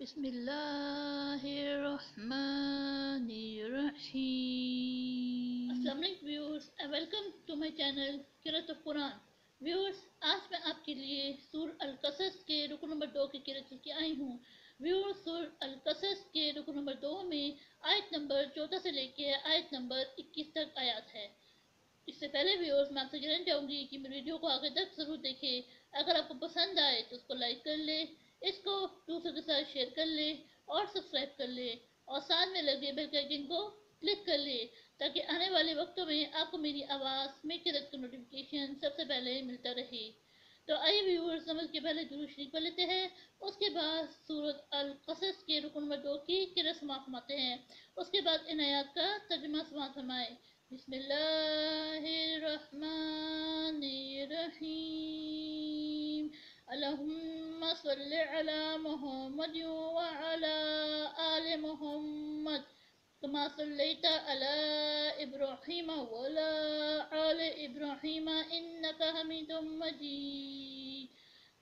بسم اللہ الرحمن الرحیم۔ السلام علیکم viewers, welcome to my channel Qirat of Quran. Viewers, آج میں آپ کے لیے سورہ القصص کے رکو نمبر 2 کی قرأت لے کے آئی ہوں۔ ویورز، سورہ القصص کے رکو نمبر 2 میں آیت نمبر 14 سے لے کے آیت نمبر 21 تک آیات ہے۔ اس سے پہلے ویورز میں آپ سے کہنا چاہوں گی کہ میری ویڈیو کو آگے تک ضرور دیکھیں۔ اگر آپ کو پسند آئے تو اس کو لائک کر لیں، اس کو دوسروں کے ساتھ شیئر کر لیں اور سبسکرائب کر لیں، اور ساتھ میں لگے بیل کے آئیکن کو کلک کر لیں تاکہ آنے والے وقتوں میں آپ کو میری آواز میں قرأت کا نوٹیفیکیشن سب سے پہلے ملتا رہے۔ تو آئیے ویورز، سمجھ کے پہلے درود شریف پڑھ لیتے ہیں، اس کے بعد سورۃ القصص کے رکو نمبر 2 کی قرأت سماعت فرماتے ہیں۔ اس کے بعد ان آیات کا ترجمہ سماعت فرمائے۔ بسم اللہ الرحمن الرحیم۔ اللہم صلی علی محمد وعلی آل محمد کما صلیت علی ابراہیم وعلی آل ابراہیم انکا حمید مجید۔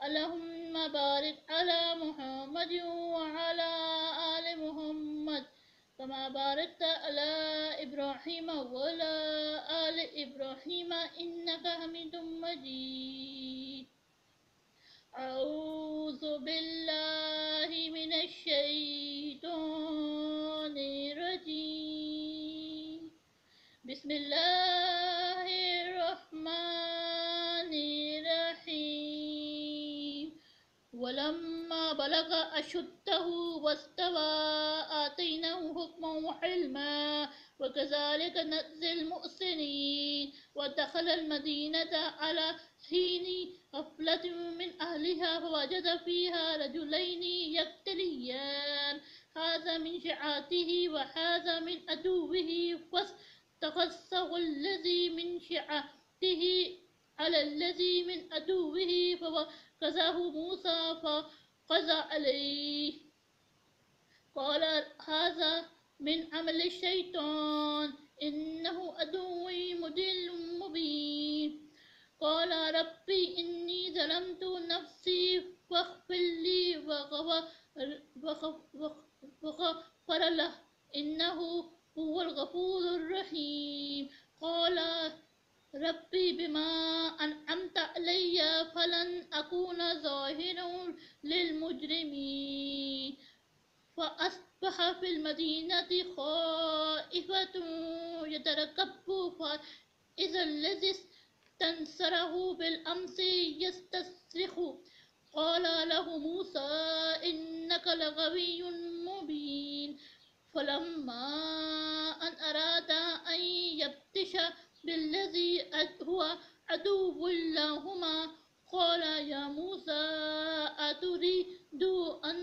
اللہم بارک علی محمد وعلی آل محمد کما بارکت علی ابراہیم وعلی آل ابراہیم انکا حمید مجید۔ اعوذ باللہ من الشیطان الرجیم۔ بسم اللہ الرحمن الرحیم۔ ولما بلغ أشده واستوى آتيناه حكما وعلما وكذلك نجزي المحسنين ودخل المدينة على حين غفلة من أهلها فوجد فيها رجلين يقتتلان هذا من شيعته وهذا من عدوه فاستغاثه الذي من شيعته على الذي من عدوه فوكزه موسى فقضى عليه قال هذا من عمل الشيطان إنه عدو مضل مبين قال ربي إني ظلمت نفسي فاغفر لي وغفر له إنه هو الغفور الرحيم قال ربي بما أنعمت علي فلن أكون ظاهرا للمجرمين فأصبح في المدينة خائفا يترقب فإذا الذي استنصره بالأمس يستصرخ قال له موسى إنك لغوي مبين فلما أن أراد أن يبطش بالذي هو عدو لهما قال يا موسى أتريد أن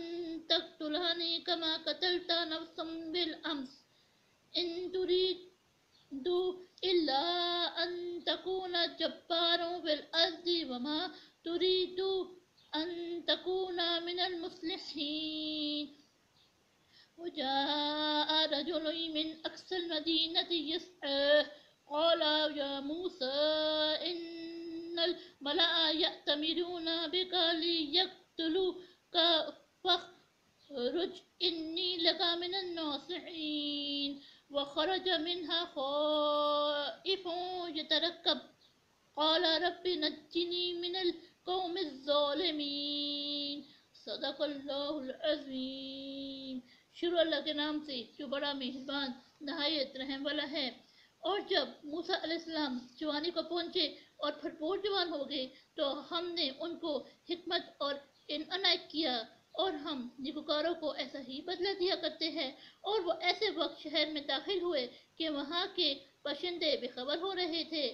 تقتلني كما قتلت نفسا بالأمس إن تريد إلا أن تكون جبارا في الأرض وما تريد أن تكون من المصلحين وجاء رجل من أقصى المدينة يسعى قال يا موسى إن الملأ يأتمرون بك ليقتلوك فاخرج إني لك من الناصحين وخرج منها خائفا يترقب قال رب نجني من القوم الظالمين صدق اللہ العظیم۔ شروع اللہ کے نام سے جو بڑا مہربان نہایت رحم والا ہے۔ اور جب موسیٰ علیہ السلام جوانی کو پہنچے اور بھرپور جوان ہو گئے تو ہم نے ان کو حکمت اور عنایت کیا، اور ہم نیکوکاروں کو ایسا ہی بدلہ دیا کرتے ہیں۔ اور وہ ایسے وقت شہر میں داخل ہوئے کہ وہاں کے باشندے بے خبر ہو رہے تھے،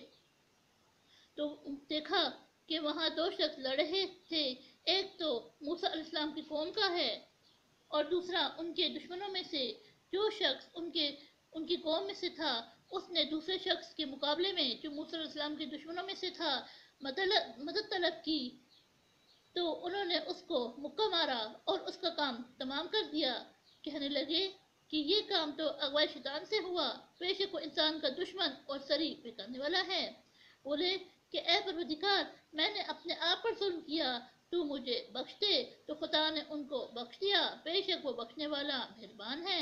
تو دیکھا کہ وہاں دو شخص لڑ رہے تھے، ایک تو موسیٰ علیہ السلام کی قوم کا ہے اور دوسرا ان کے دشمنوں میں سے۔ جو شخص ان کی قوم میں سے تھا اس نے دوسرے شخص کے مقابلے میں جو موسیٰ علیہ السلام کے دشمنوں میں سے تھا مدد طلب کی، تو انہوں نے اس کو مکہ مارا اور اس کا کام تمام کر دیا۔ کہنے لگے کہ یہ کام تو اغوائی شیطان سے ہوا، بے شک وہ انسان کا دشمن اور سری بگاڑنے والا ہے۔ بولے کہ اے پروردگار، میں نے اپنے آپ پر ظلم کیا، تو مجھے بخش دے۔ تو خدا نے ان کو بخش دیا، بے شک وہ بخشنے والا مہربان ہے۔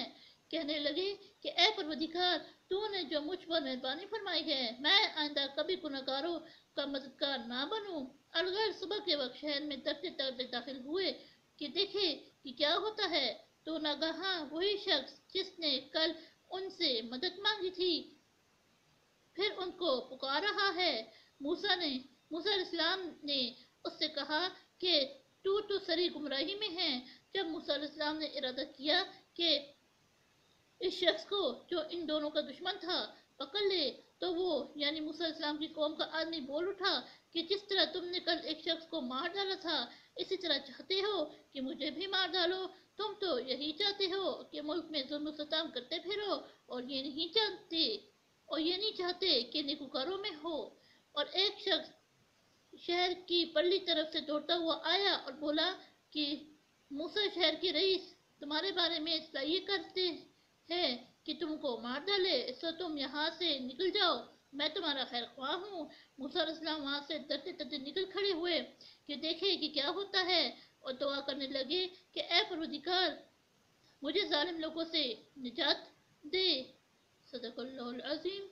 کہنے لگے کہ اے پروردگار، تو نے جو مجھ پر مہربانی فرمائی ہے، میں آئندہ کبھی گناہگاروں کا مددگار نہ بنوں۔ الغیر صبح کے وقت شہر میں ڈرتے ڈرتے داخل ہوئے کہ دیکھے کہ کیا ہوتا ہے، تو ناگہاں وہی شخص جس نے کل ان سے مدد مانگی تھی پھر ان کو پکار رہا ہے۔ موسیٰ علیہ السلام نے اس سے کہا کہ تو سری گمراہی میں ہے۔ جب موسیٰ علیہ السلام نے ارادہ کیا کہ اس شخص کو جو ان دونوں کا دشمن تھا پکڑ لے، تو وہ یعنی موسیٰ علیہ السلام کی قوم کا آدمی بول اٹھا کہ جس طرح تم نے کل ایک شخص کو مار ڈالا تھا، اسی طرح چاہتے ہو کہ مجھے بھی مار ڈالو؟ تم تو یہی چاہتے ہو کہ ملک میں ظلم و ستم کرتے پھرو، اور یہ نہیں چاہتے کہ نیکوکاروں میں ہو۔ اور ایک شخص شہر کی پرلی طرف سے دوڑتا ہوا آیا اور بولا کہ موسیٰ شہر کے رئیس تمہارے بارے میں اصلاح کرتے ہیں کہ تم کو مار ڈالے، سو تم یہاں سے نکل جاؤ، میں تمہارا خیر خواہ ہوں۔ موسیٰ علیہ السلام وہاں سے ڈرتے ڈرتے نکل کھڑے ہوئے کہ دیکھے کہ کیا ہوتا ہے، اور دعا کرنے لگے کہ اے پروردگار، مجھے ظالم لوگوں سے نجات دے۔ صدق اللہ العظیم۔